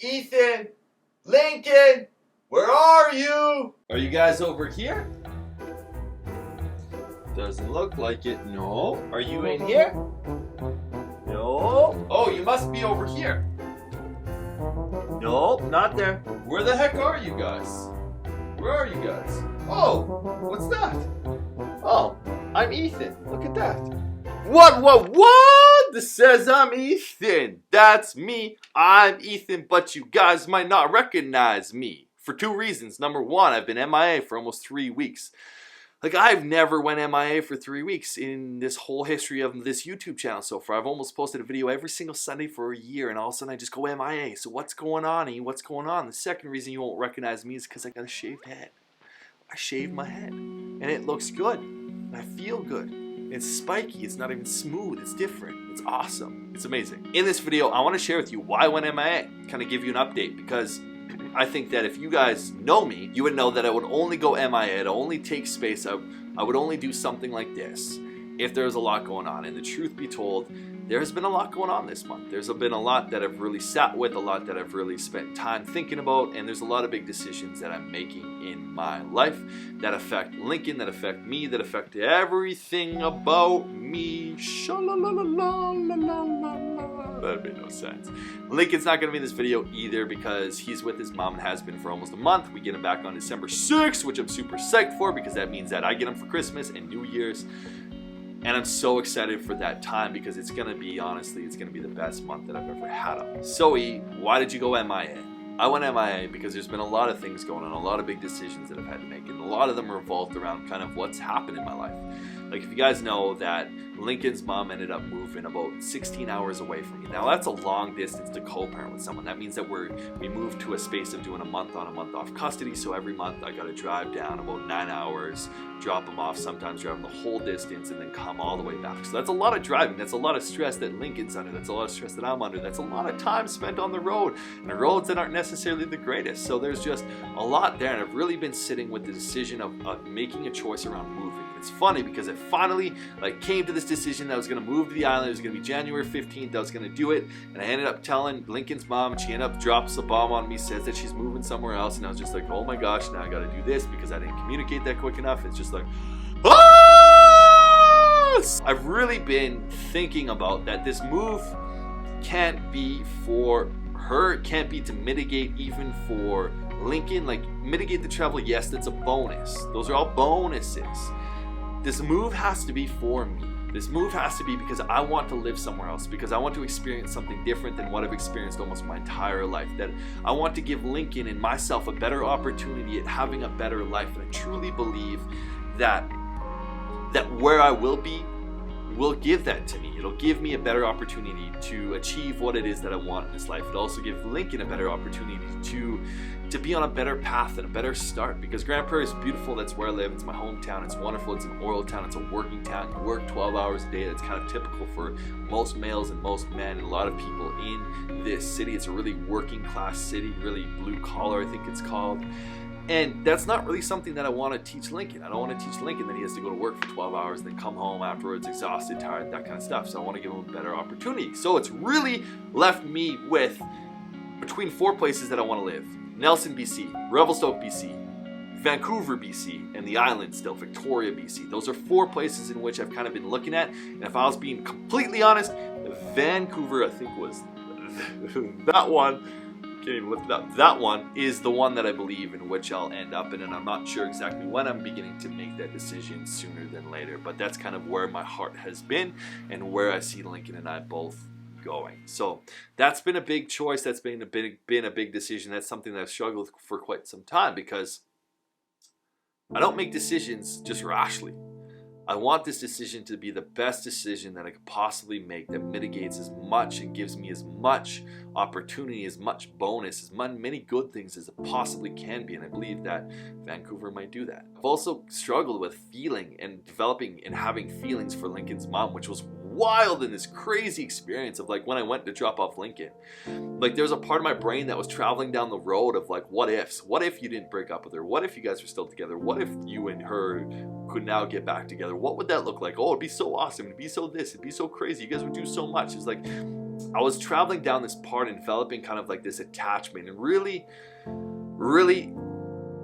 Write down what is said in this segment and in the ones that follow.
Ethan, Lincoln, where are you? Are you guys over here? Doesn't look like it. No. Are you in here? No. Oh, you must be over here. No, not there. Where the heck are you guys? Where are you guys? Oh, what's that? Oh, I'm Ethan. Look at that. What? This says I'm Ethan. That's me. I'm Ethan, but you guys might not recognize me. For two reasons. Number one, I've been MIA for almost 3 weeks. Like, I've never went MIA for 3 weeks in this whole history of this YouTube channel so far. I've almost posted a video every single Sunday for a year, and all of a sudden I just go MIA. So what's going on, E? What's going on? The second reason you won't recognize me is because I got a shaved head. I shaved my head, and it looks good. And I feel good. It's spiky. It's not even smooth. It's different. It's awesome. It's amazing. In this video, I want to share with you why I went MIA. Kind of give you an update, because I think that if you guys know me, you would know that I would only go MIA, I'd only take space, I would only do something like this if there's a lot going on. And the truth be told, there has been a lot going on this month. There's been a lot that I've really sat with, a lot that I've really spent time thinking about, and there's a lot of big decisions that I'm making in my life that affect Lincoln, that affect me, that affect everything about me. That made no sense. Lincoln's not going to be in this video either because he's with his mom and has been for almost a month. We get him back on December 6th, which I'm super psyched for because that means that I get him for Christmas and New Year's. And I'm so excited for that time because it's going to be, honestly, it's going to be the best month that I've ever had him. So, E, why did you go MIA? I went MIA because there's been a lot of things going on, a lot of big decisions that I've had to make, and a lot of them revolved around kind of what's happened in my life. Like, if you guys know that Lincoln's mom ended up moving about 16 hours away from me. Now, that's a long distance to co-parent with someone. That means that we moved to a space of doing a month on, a month off custody. So every month I got to drive down about 9 hours, drop them off, sometimes drive them the whole distance, and then come all the way back. So that's a lot of driving. That's a lot of stress that Lincoln's under. That's a lot of stress that I'm under. That's a lot of time spent on the road, and the roads that aren't necessarily the greatest. So there's just a lot there, and I've really been sitting with the decision of making a choice around moving. It's funny because it finally came to this decision that I was going to move to the island. It was going to be January 15th. I was going to do it, and I ended up telling Lincoln's mom, and she ended up drops a bomb on me, says that she's moving somewhere else, and I was just like, oh my gosh, now I got to do this because I didn't communicate that quick enough. It's just like, ah! I've really been thinking about that this move can't be for her. It can't be to mitigate even for Lincoln. Like, mitigate the travel, yes, that's a bonus. Those are all bonuses. This move has to be for me. This move has to be because I want to live somewhere else, because I want to experience something different than what I've experienced almost my entire life. That I want to give Lincoln and myself a better opportunity at having a better life. And I truly believe that where I will be will give that to me. It'll give me a better opportunity to achieve what it is that I want in this life. It'll also give Lincoln a better opportunity to be on a better path and a better start, because Grand Prairie is beautiful. That's where I live. It's my hometown. It's wonderful. It's an oil town. It's a working town. You work 12 hours a day. That's kind of typical for most males and most men and a lot of people in this city. It's a really working class city, really blue collar, I think it's called. And that's not really something that I want to teach Lincoln. I don't want to teach Lincoln that he has to go to work for 12 hours and then come home afterwards exhausted, tired, that kind of stuff. So I want to give him a better opportunity. So it's really left me with between 4 places that I want to live. Nelson, BC, Revelstoke, BC, Vancouver, BC, and the island still, Victoria, BC. Those are 4 places in which I've kind of been looking at. And if I was being completely honest, Vancouver, I think, was that one. Can't even lift it up. That one is the one that I believe in which I'll end up in, and I'm not sure exactly when. I'm beginning to make that decision sooner than later, but that's kind of where my heart has been and where I see Lincoln and I both going. So that's been a big choice. That's been a big decision. That's something that I've struggled with for quite some time, because I don't make decisions just rashly. I want this decision to be the best decision that I could possibly make, that mitigates as much and gives me as much opportunity, as much bonus, as many good things as it possibly can be. And I believe that Vancouver might do that. I've also struggled with feeling and developing and having feelings for Lincoln's mom, which was wild in this crazy experience of when I went to drop off Lincoln. There was a part of my brain that was traveling down the road of what ifs. What if you didn't break up with her? What if you guys were still together? What if you and her could now get back together? What would that look like? Oh, it'd be so awesome. It'd be so this. It'd be so crazy. You guys would do so much. It's I was traveling down this part and developing kind of like this attachment, and really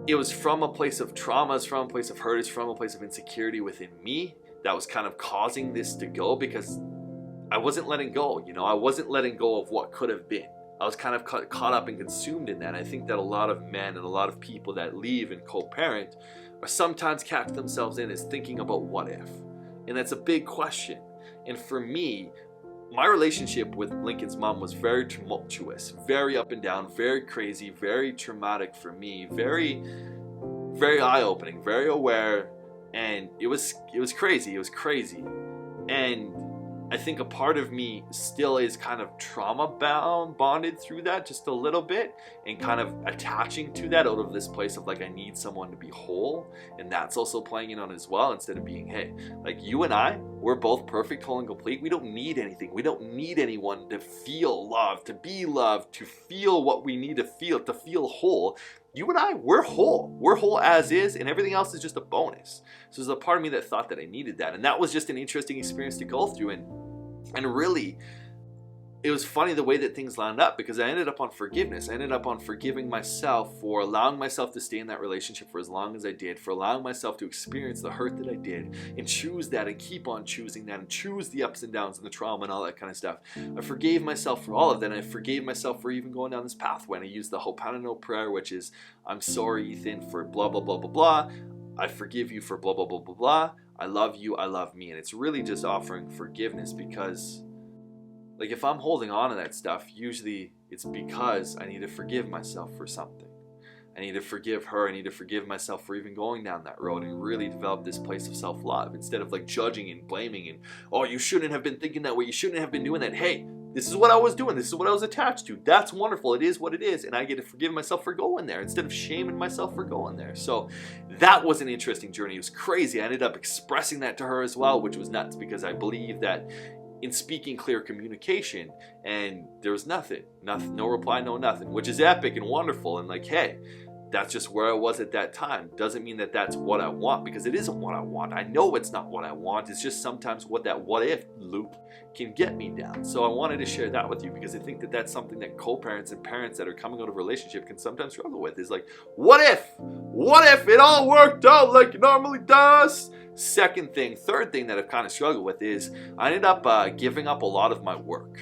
it was from a place of trauma, it's from a place of hurt, it's from a place of insecurity within me that was kind of causing this to go, because I wasn't letting go, you know, I wasn't letting go of what could have been. I was kind of caught up and consumed in that. I think that a lot of men and a lot of people that leave and co-parent are sometimes catch themselves in as thinking about what if. And that's a big question. And for me, my relationship with Lincoln's mom was very tumultuous, very up and down, very crazy, very traumatic for me, very eye-opening, very aware, and it was crazy. And I think a part of me still is kind of bonded through that just a little bit, and kind of attaching to that out of this place of like, I need someone to be whole, and that's also playing in on as well, instead of being, hey, like you and I, we're both perfect, whole and complete. We don't need anything. We don't need anyone to feel loved, to be loved, to feel what we need to feel whole. You and I, we're whole. We're whole as is, and everything else is just a bonus. So there's a part of me that thought that I needed that, and that was just an interesting experience to go through. And really, it was funny the way that things lined up, because I ended up on forgiveness. I ended up on forgiving myself for allowing myself to stay in that relationship for as long as I did, for allowing myself to experience the hurt that I did, and choose that and keep on choosing that, and choose the ups and downs and the trauma and all that kind of stuff. I forgave myself for all of that, and I forgave myself for even going down this pathway. And I used the Ho'oponopono prayer, which is, I'm sorry, Ethan, for blah, blah, blah, blah, blah. I forgive you for blah, blah, blah, blah, blah. I love you, I love me. And it's really just offering forgiveness, because like if I'm holding on to that stuff, usually it's because I need to forgive myself for something. I need to forgive her. I need to forgive myself for even going down that road, and really develop this place of self-love, instead of like judging and blaming and, oh, you shouldn't have been thinking that way. You shouldn't have been doing that. Hey, this is what I was doing. This is what I was attached to. That's wonderful. It is what it is. And I get to forgive myself for going there, instead of shaming myself for going there. So that was an interesting journey. It was crazy. I ended up expressing that to her as well, which was nuts, because I believe that in speaking clear communication, and there was nothing, no reply, no nothing, which is epic and wonderful. And like, hey, that's just where I was at that time. Doesn't mean that that's what I want, because it isn't what I want. I know it's not what I want. It's just sometimes what that what if loop can get me down. So I wanted to share that with you, because I think that that's something that co-parents and parents that are coming out of a relationship can sometimes struggle with, is like, what if it all worked out like it normally does? Third thing that I've kind of struggled with is I ended up giving up a lot of my work.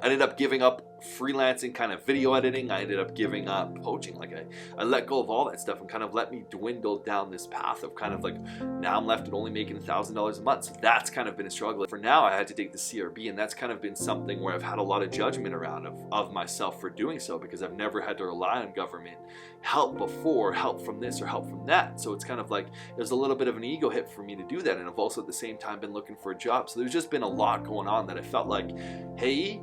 I ended up giving up freelancing, kind of video editing. I ended up giving up coaching. Like I let go of all that stuff, and kind of let me dwindle down this path of kind of like, now I'm left at only making $1,000 a month. So that's kind of been a struggle. For now, I had to take the CRB, and that's kind of been something where I've had a lot of judgment around of myself for doing so, because I've never had to rely on government help before, help from this or help from that. So it's kind of like there's a little bit of an ego hit for me to do that. And I've also at the same time been looking for a job. So there's just been a lot going on that I felt like, hey,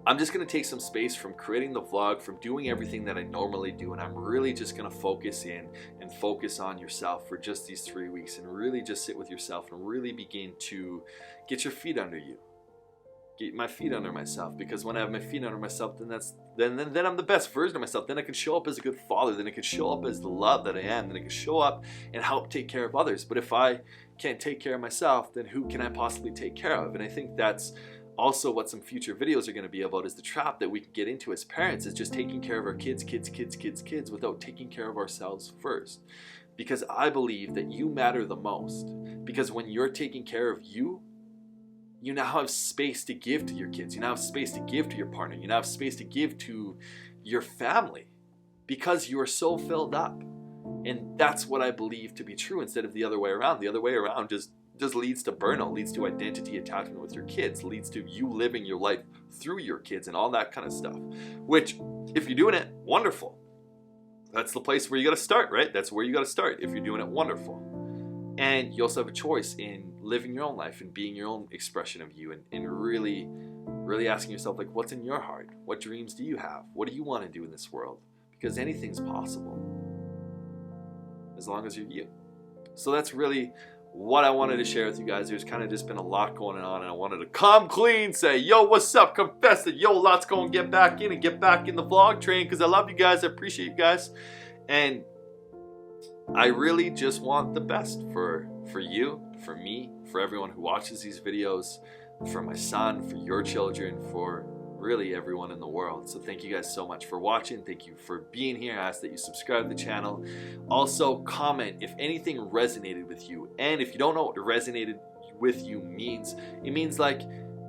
I'm just going to take some space from creating the vlog, from doing everything that I normally do, and I'm really just going to focus in and focus on yourself for just these 3 weeks, and really just sit with yourself and really begin to get your feet under you. Get my feet under myself, because when I have my feet under myself, then I'm the best version of myself. Then I can show up as a good father. Then I can show up as the love that I am. Then I can show up and help take care of others. But if I can't take care of myself, then who can I possibly take care of? And I think that's also what some future videos are going to be about, is the trap that we can get into as parents, is just taking care of our kids without taking care of ourselves first. Because I believe that you matter the most. Because when you're taking care of you, you now have space to give to your kids. You now have space to give to your partner. You now have space to give to your family, because you are so filled up. And that's what I believe to be true, instead of the other way around. The other way around just leads to burnout, leads to identity attachment with your kids, leads to you living your life through your kids and all that kind of stuff. Which, if you're doing it, wonderful. That's the place where you got to start, right? That's where you got to start. If you're doing it, wonderful. And you also have a choice in living your own life and being your own expression of you, and really asking yourself, like, what's in your heart? What dreams do you have? What do you want to do in this world? Because anything's possible, as long as you're you. So that's really what I wanted to share with you guys. There's kind of just been a lot going on, and I wanted to come clean, say, yo, what's up, confess it, yo, let's go and get back in the vlog train, because I love you guys, I appreciate you guys, and I really just want the best for you, for me, for everyone who watches these videos. for my son, for your children, for really everyone in the world. So thank you guys so much for watching. Thank you for being here. I ask that you subscribe to the channel. Also comment if anything resonated with you. And if you don't know what resonated with you means, it means like,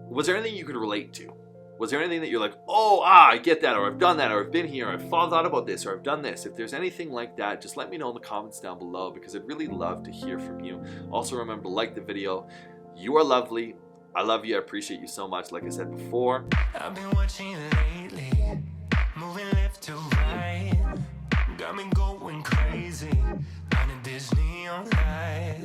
was there anything you could relate to? Was there anything that you're like, oh, I get that, or I've done that, or I've been here, or I've thought about this, or I've done this? If there's anything like that, just let me know in the comments down below, because I'd really love to hear from you. Also remember to like the video. You are lovely. I love you. I appreciate you so much. Like I said before, I've been watching lately, moving left to right, got me going crazy, under this neon light.